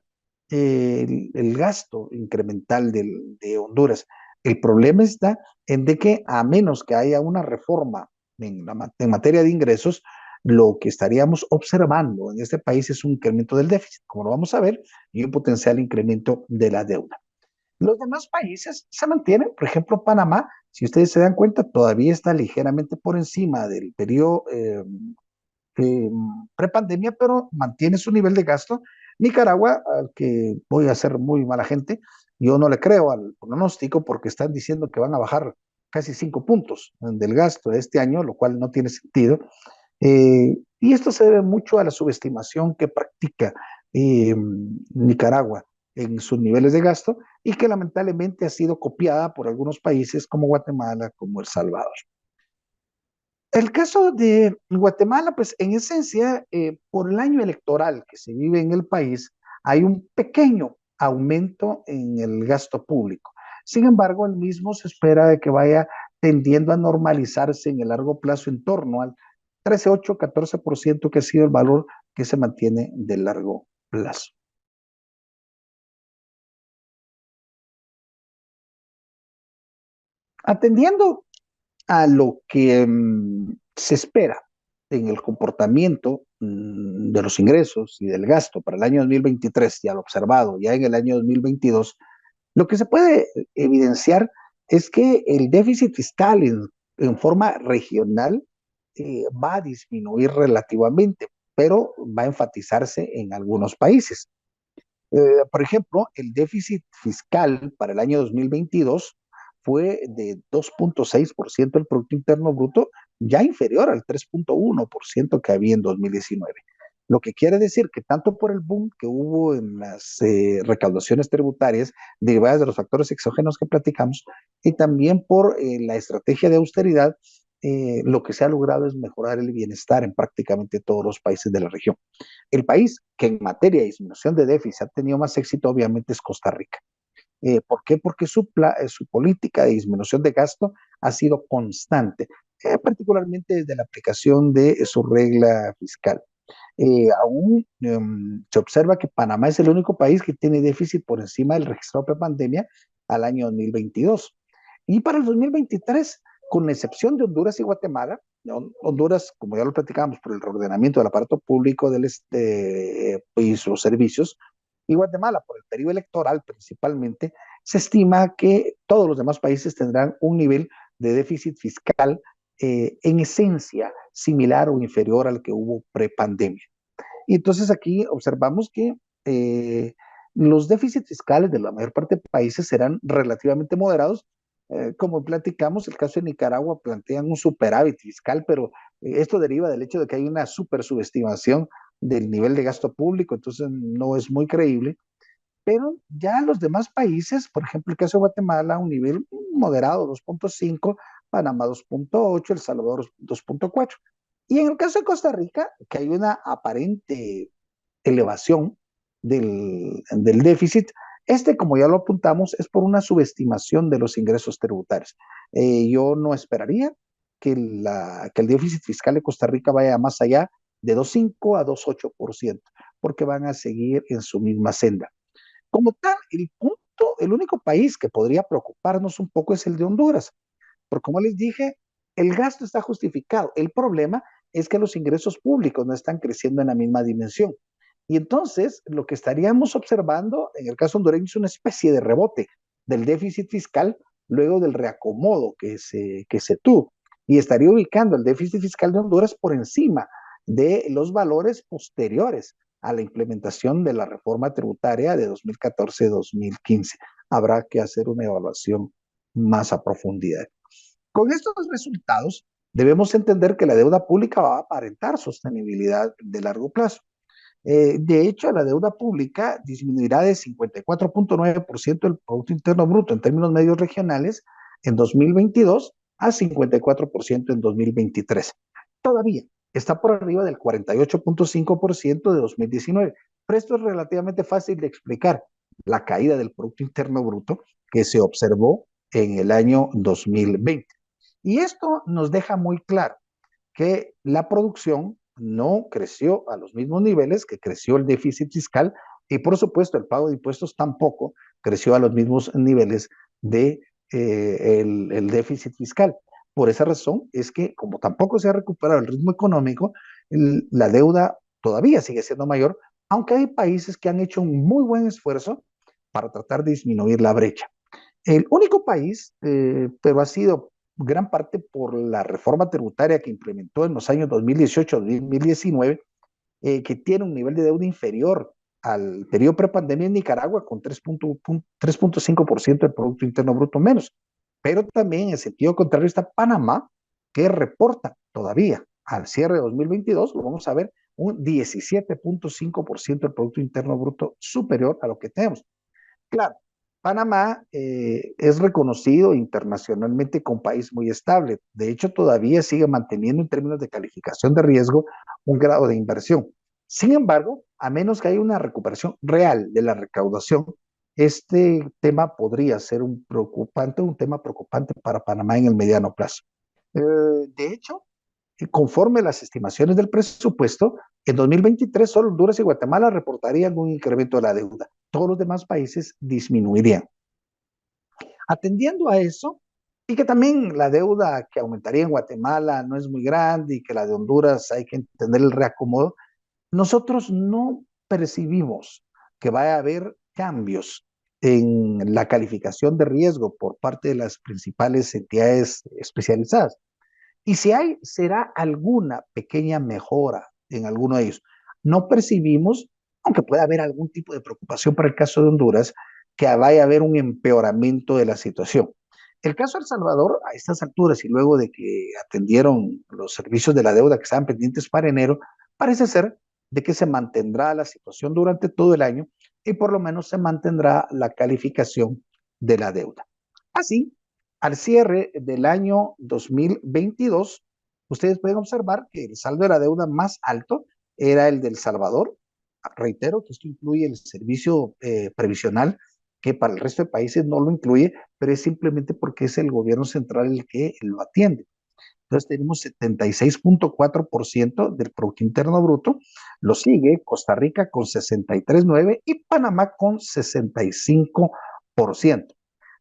el gasto incremental de Honduras. El problema está en de que a menos que haya una reforma en materia de ingresos, lo que estaríamos observando en este país es un incremento del déficit, como lo vamos a ver, y un potencial incremento de la deuda. Los demás países se mantienen, por ejemplo, Panamá, si ustedes se dan cuenta, todavía está ligeramente por encima del periodo eh, prepandemia, pero mantiene su nivel de gasto. Nicaragua, al que voy a ser muy mala gente, yo no le creo al pronóstico porque están diciendo que van a bajar casi 5 puntos del gasto de este año, lo cual no tiene sentido. Y esto se debe mucho a la subestimación que practica Nicaragua en sus niveles de gasto y que lamentablemente ha sido copiada por algunos países como Guatemala, como El Salvador. El caso de Guatemala, pues en esencia, por el año electoral que se vive en el país, hay un pequeño aumento en el gasto público. Sin embargo, el mismo se espera de que vaya tendiendo a normalizarse en el largo plazo en torno al 13,8-14% que ha sido el valor que se mantiene de largo plazo. Atendiendo a lo que se espera en el comportamiento de los ingresos y del gasto para el año 2023 y al observado ya en el año 2022, lo que se puede evidenciar es que el déficit fiscal en forma regional va a disminuir relativamente, pero va a enfatizarse en algunos países. Por ejemplo, el déficit fiscal para el año 2022 fue de 2.6% del Producto Interno Bruto, ya inferior al 3.1% que había en 2019. Lo que quiere decir que tanto por el boom que hubo en las recaudaciones tributarias derivadas de los factores exógenos que platicamos y también por la estrategia de austeridad, lo que se ha logrado es mejorar el bienestar en prácticamente todos los países de la región. El país que en materia de disminución de déficit ha tenido más éxito, obviamente, es Costa Rica. ¿Por qué? Porque su política de disminución de gasto ha sido constante, particularmente desde la aplicación de su regla fiscal. Aún se observa que Panamá es el único país que tiene déficit por encima del registrado prepandemia al año 2022. Y para el 2023, con excepción de Honduras y Guatemala, Honduras, como ya lo platicábamos, por el reordenamiento del aparato público y sus servicios, y Guatemala, por el periodo electoral principalmente, se estima que todos los demás países tendrán un nivel de déficit fiscal en esencia similar o inferior al que hubo prepandemia. Y entonces aquí observamos que los déficits fiscales de la mayor parte de países serán relativamente moderados, Como platicamos, el caso de Nicaragua plantean un superávit fiscal, pero esto deriva del hecho de que hay una super subestimación del nivel de gasto público, entonces no es muy creíble. Pero ya los demás países, por ejemplo, el caso de Guatemala, un nivel moderado, 2.5, Panamá 2.8, El Salvador 2.4. Y en el caso de Costa Rica, que hay una aparente elevación del déficit, como ya lo apuntamos, es por una subestimación de los ingresos tributarios. Yo no esperaría que el déficit fiscal de Costa Rica vaya más allá de 2.5 a 2.8%, porque van a seguir en su misma senda. Como tal, el único país que podría preocuparnos un poco es el de Honduras, porque como les dije, el gasto está justificado. El problema es que los ingresos públicos no están creciendo en la misma dimensión. Y entonces, lo que estaríamos observando en el caso hondureño es una especie de rebote del déficit fiscal luego del reacomodo que se tuvo. Y estaría ubicando el déficit fiscal de Honduras por encima de los valores posteriores a la implementación de la reforma tributaria de 2014-2015. Habrá que hacer una evaluación más a profundidad. Con estos resultados, debemos entender que la deuda pública va a aparentar sostenibilidad de largo plazo. De hecho, la deuda pública disminuirá de 54.9% del Producto Interno Bruto en términos medios regionales en 2022 a 54% en 2023. Todavía está por arriba del 48.5% de 2019, pero esto es relativamente fácil de explicar. La caída del Producto Interno Bruto que se observó en el año 2020. Y esto nos deja muy claro que la producción no creció a los mismos niveles que creció el déficit fiscal y por supuesto el pago de impuestos tampoco creció a los mismos niveles de el déficit fiscal. Por esa razón es que como tampoco se ha recuperado el ritmo económico, la deuda todavía sigue siendo mayor, aunque hay países que han hecho un muy buen esfuerzo para tratar de disminuir la brecha. El único país, pero ha sido gran parte por la reforma tributaria que implementó en los años 2018-2019, que tiene un nivel de deuda inferior al periodo prepandemia en Nicaragua con 3.5% del Producto Interno Bruto menos. Pero también en sentido contrario está Panamá, que reporta todavía al cierre de 2022, lo vamos a ver, un 17.5% del Producto Interno Bruto superior a lo que tenemos. Claro, Panamá es reconocido internacionalmente como país muy estable. De hecho, todavía sigue manteniendo en términos de calificación de riesgo un grado de inversión. Sin embargo, a menos que haya una recuperación real de la recaudación, este tema podría ser un tema preocupante para Panamá en el mediano plazo. Eh, de hecho, conforme las estimaciones del presupuesto, en 2023 solo Honduras y Guatemala reportarían un incremento de la deuda. Todos los demás países disminuirían. Atendiendo a eso, y que también la deuda que aumentaría en Guatemala no es muy grande y que la de Honduras hay que entender el reacomodo, nosotros no percibimos que vaya a haber cambios en la calificación de riesgo por parte de las principales entidades especializadas. Y si hay, será alguna pequeña mejora en alguno de ellos. No percibimos, aunque pueda haber algún tipo de preocupación para el caso de Honduras, que vaya a haber un empeoramiento de la situación. El caso de El Salvador, a estas alturas y luego de que atendieron los servicios de la deuda que estaban pendientes para enero, parece ser de que se mantendrá la situación durante todo el año y por lo menos se mantendrá la calificación de la deuda. Así, al cierre del año 2022, ustedes pueden observar que el saldo de la deuda más alto era el del Salvador. Reitero que esto incluye el servicio previsional, que para el resto de países no lo incluye, pero es simplemente porque es el gobierno central el que lo atiende. Entonces tenemos 76.4% del Producto Interno Bruto, lo sigue Costa Rica con 63.9% y Panamá con 65%.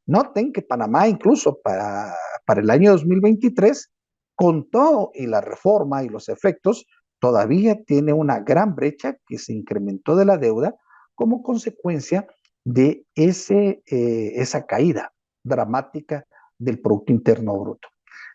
Noten que Panamá, incluso para el año 2023, con todo y la reforma y los efectos, todavía tiene una gran brecha que se incrementó de la deuda como consecuencia de esa caída dramática del Producto Interno Bruto.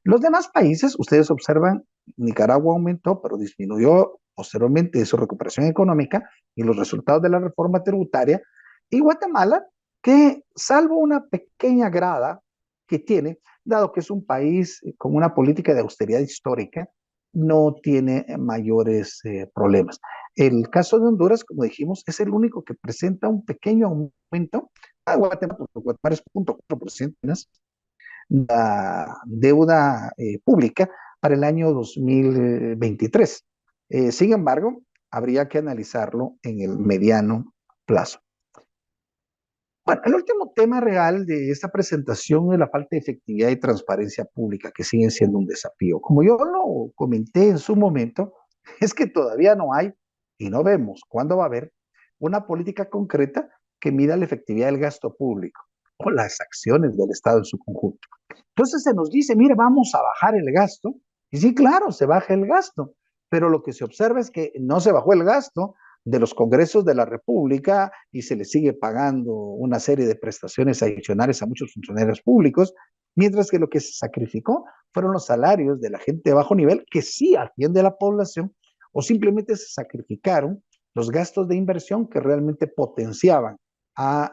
Los demás países, ustedes observan, Nicaragua aumentó, pero disminuyó posteriormente su recuperación económica y los resultados de la reforma tributaria, y Guatemala que salvo una pequeña grada que tiene, dado que es un país con una política de austeridad histórica, no tiene mayores problemas. El caso de Honduras, como dijimos, es el único que presenta un pequeño aumento. Guatemala es 0.4% la deuda pública para el año 2023. Sin embargo, habría que analizarlo en el mediano plazo. Bueno, el último tema real de esta presentación es la falta de efectividad y transparencia pública, que siguen siendo un desafío. Como yo lo comenté en su momento, es que todavía no hay y no vemos cuándo va a haber una política concreta que mida la efectividad del gasto público o las acciones del Estado en su conjunto. Entonces se nos dice, mire, vamos a bajar el gasto. Y sí, claro, se baja el gasto, pero lo que se observa es que no se bajó el gasto de los congresos de la República y se le sigue pagando una serie de prestaciones adicionales a muchos funcionarios públicos, mientras que lo que se sacrificó fueron los salarios de la gente de bajo nivel que sí atiende a la población, o simplemente se sacrificaron los gastos de inversión que realmente potenciaban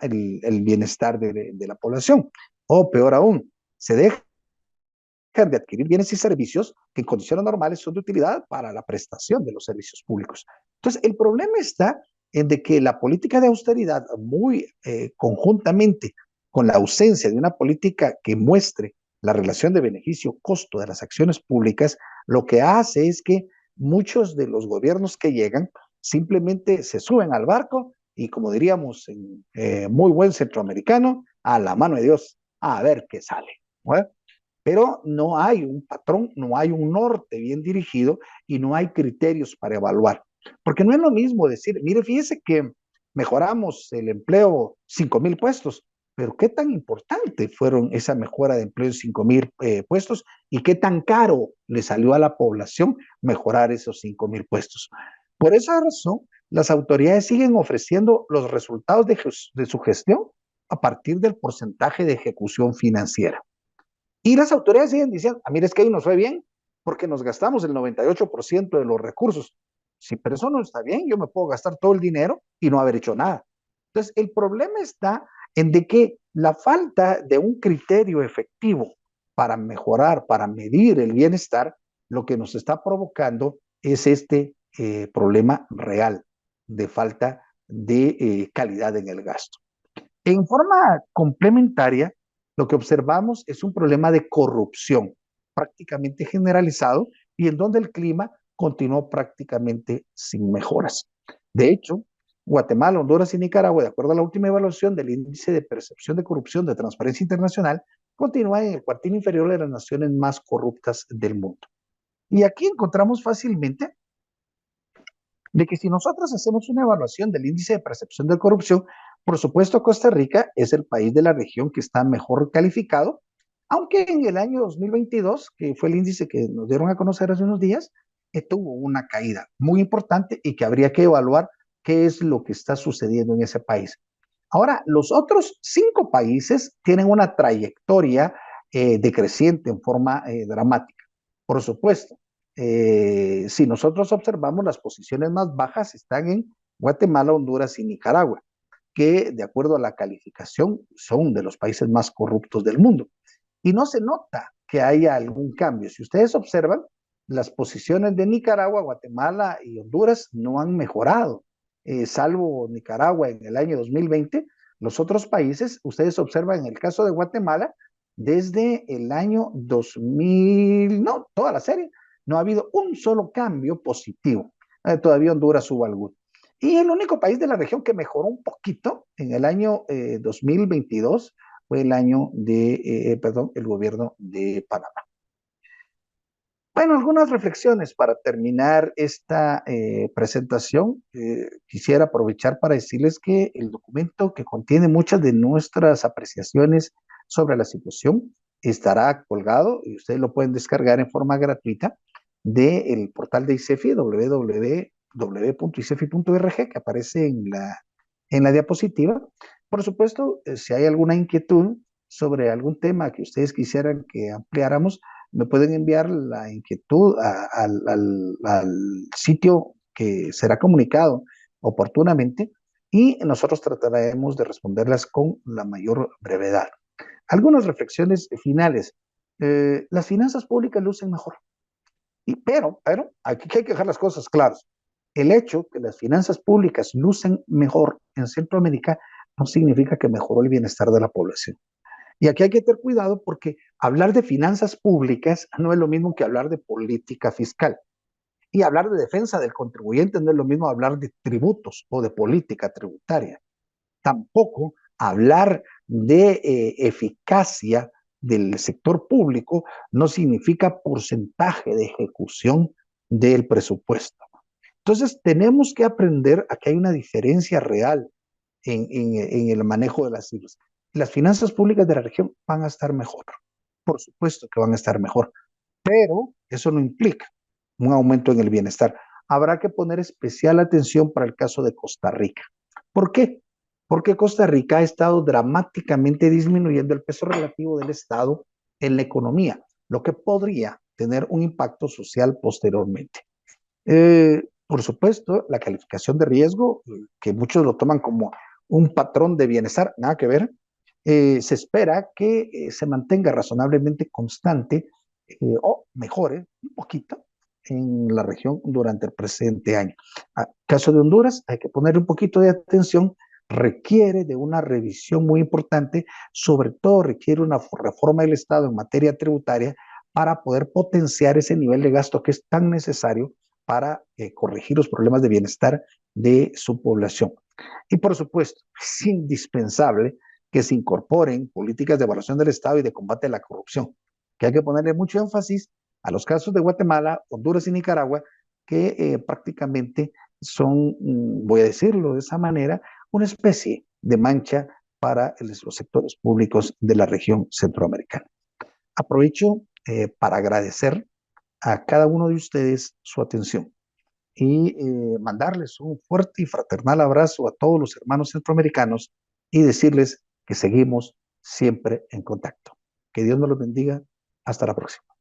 el bienestar de la población. O peor aún, se dejan de adquirir bienes y servicios que en condiciones normales son de utilidad para la prestación de los servicios públicos. Entonces, el problema está en de que la política de austeridad, muy conjuntamente con la ausencia de una política que muestre la relación de beneficio-costo de las acciones públicas, lo que hace es que muchos de los gobiernos que llegan simplemente se suben al barco y, como diríamos en muy buen centroamericano, a la mano de Dios, a ver qué sale. ¿No? Pero no hay un patrón, no hay un norte bien dirigido y no hay criterios para evaluar. Porque no es lo mismo decir, mire, fíjese que mejoramos el empleo 5,000 puestos, pero qué tan importante fueron esa mejora de empleo de 5,000 puestos y qué tan caro le salió a la población mejorar esos 5,000 puestos. Por esa razón, las autoridades siguen ofreciendo los resultados de su gestión a partir del porcentaje de ejecución financiera. Y las autoridades siguen diciendo, mira, es que ahí nos fue bien porque nos gastamos el 98% de los recursos. Sí, pero eso no está bien, yo me puedo gastar todo el dinero y no haber hecho nada. Entonces, el problema está en de que la falta de un criterio efectivo para mejorar, para medir el bienestar, lo que nos está provocando es este problema real de falta de calidad en el gasto. En forma complementaria, lo que observamos es un problema de corrupción prácticamente generalizado y en donde el clima continuó prácticamente sin mejoras. De hecho, Guatemala, Honduras y Nicaragua, de acuerdo a la última evaluación del índice de percepción de corrupción de Transparencia Internacional, continúan en el cuartil inferior de las naciones más corruptas del mundo. Y aquí encontramos fácilmente de que si nosotros hacemos una evaluación del índice de percepción de corrupción, por supuesto Costa Rica es el país de la región que está mejor calificado, aunque en el año 2022, que fue el índice que nos dieron a conocer hace unos días, tuvo una caída muy importante y que habría que evaluar qué es lo que está sucediendo en ese país. Ahora, los otros 5 países tienen una trayectoria decreciente en forma dramática. Por supuesto, si nosotros observamos, las posiciones más bajas están en Guatemala, Honduras y Nicaragua, que de acuerdo a la calificación son de los países más corruptos del mundo. Y no se nota que haya algún cambio. Si ustedes observan, las posiciones de Nicaragua, Guatemala y Honduras no han mejorado, salvo Nicaragua en el año 2020. Los otros países, ustedes observan en el caso de Guatemala, desde el año 2000, no, toda la serie, no ha habido un solo cambio positivo. Todavía Honduras hubo alguno. Y el único país de la región que mejoró un poquito en el año 2022 fue el año perdón, el gobierno de Panamá. Bueno, algunas reflexiones para terminar esta presentación. Quisiera aprovechar para decirles que el documento que contiene muchas de nuestras apreciaciones sobre la situación estará colgado y ustedes lo pueden descargar en forma gratuita del portal de ICEFI, www.icefi.org, que aparece en la diapositiva. Por supuesto, si hay alguna inquietud sobre algún tema que ustedes quisieran que ampliáramos, me pueden enviar la inquietud al sitio que será comunicado oportunamente y nosotros trataremos de responderlas con la mayor brevedad. Algunas reflexiones finales. Las finanzas públicas lucen mejor, pero aquí hay que dejar las cosas claras. El hecho que las finanzas públicas lucen mejor en Centroamérica no significa que mejoró el bienestar de la población. Y aquí hay que tener cuidado porque hablar de finanzas públicas no es lo mismo que hablar de política fiscal. Y hablar de defensa del contribuyente no es lo mismo hablar de tributos o de política tributaria. Tampoco hablar de eficacia del sector público no significa porcentaje de ejecución del presupuesto. Entonces, tenemos que aprender a que hay una diferencia real en el manejo de las cifras. Las finanzas públicas de la región van a estar mejor, por supuesto que van a estar mejor, pero eso no implica un aumento en el bienestar. Habrá que poner especial atención para el caso de Costa Rica. ¿Por qué? Porque Costa Rica ha estado dramáticamente disminuyendo el peso relativo del Estado en la economía, lo que podría tener un impacto social posteriormente. Por supuesto, la calificación de riesgo, que muchos lo toman como un patrón de bienestar, nada que ver, se espera que se mantenga razonablemente constante o mejore un poquito en la región durante el presente año. A caso de Honduras, hay que poner un poquito de atención, requiere de una revisión muy importante, sobre todo requiere una reforma del Estado en materia tributaria para poder potenciar ese nivel de gasto que es tan necesario para corregir los problemas de bienestar de su población. Y por supuesto, es indispensable que se incorporen políticas de evaluación del Estado y de combate a la corrupción, que hay que ponerle mucho énfasis a los casos de Guatemala, Honduras y Nicaragua, que prácticamente son, voy a decirlo de esa manera, una especie de mancha para los sectores públicos de la región centroamericana. Aprovecho para agradecer a cada uno de ustedes su atención y mandarles un fuerte y fraternal abrazo a todos los hermanos centroamericanos y decirles que seguimos siempre en contacto. Que Dios nos los bendiga. Hasta la próxima.